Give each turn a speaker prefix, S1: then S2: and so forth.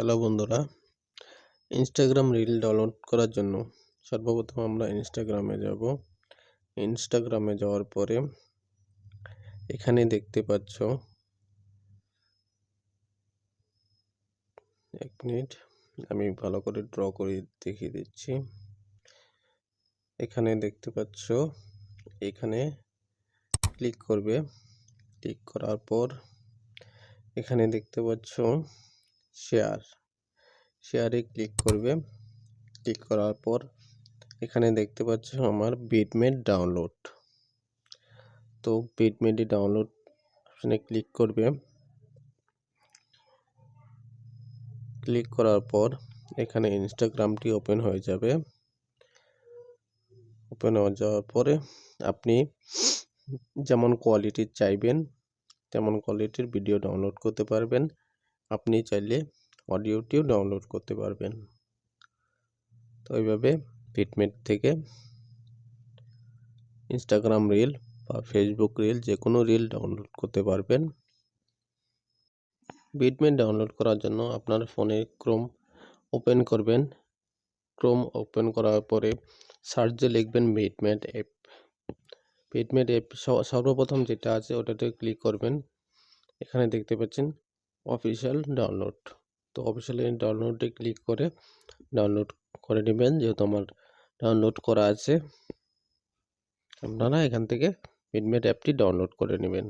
S1: Hello বন্ধুরা, Instagram reel download করার জন্য সর্বপ্রথম আমরা ইনস্টাগ্রামে যাব। ইনস্টাগ্রামে যাওয়ার পরে এখানে দেখতে পাচ্ছ, এক মিনিট আমি ভালো করে ড্র করে দেখিয়ে দিচ্ছি। এখানে দেখতে পাচ্ছ, এখানে ক্লিক করবে। ক্লিক করার পর এখানে দেখতে পাচ্ছ শেয়ারে ক্লিক করবে। ক্লিক করার পর এখানে দেখতে পাচ্ছ আমার বিটমেট ডাউনলোড। তো বিটমেটে ডাউনলোড অপশনে ক্লিক করবে। ক্লিক করার পর এখানে ইনস্টাগ্রামটি ওপেন হয়ে যাবে। ওপেন হয়ে যাওয়ার পরে আপনি যেমন কোয়ালিটির চাইবেন তেমন কোয়ালিটির ভিডিও ডাউনলোড করতে পারবেন। আপনি চাইলে অডিওটিও ডাউনলোড করতে পারবেন। তো এইভাবে বিটমেট থেকে ইনস্টাগ্রাম রিল বা ফেসবুক রিল যে কোনো রিল ডাউনলোড করতে পারবেন। বিটমেট ডাউনলোড করার জন্য আপনার ফোনে ক্রোম ওপেন করবেন। ক্রোম ওপেন করার পরে সার্চে লিখবেন বিটমেট অ্যাপ। বিটমেট অ্যাপ সর্বপ্রথম যেটা আছে ওটাতে ক্লিক করবেন। এখানে দেখতে পাচ্ছেন অফিসিয়াল ডাউনলোড। তো অফিসিয়াল ডাউনলোডে ক্লিক করে ডাউনলোড করে নেবেন। যেহেতু আমার ডাউনলোড করা আছে, আপনারা এখান থেকে বিটমেট অ্যাপটি ডাউনলোড করে নেবেন।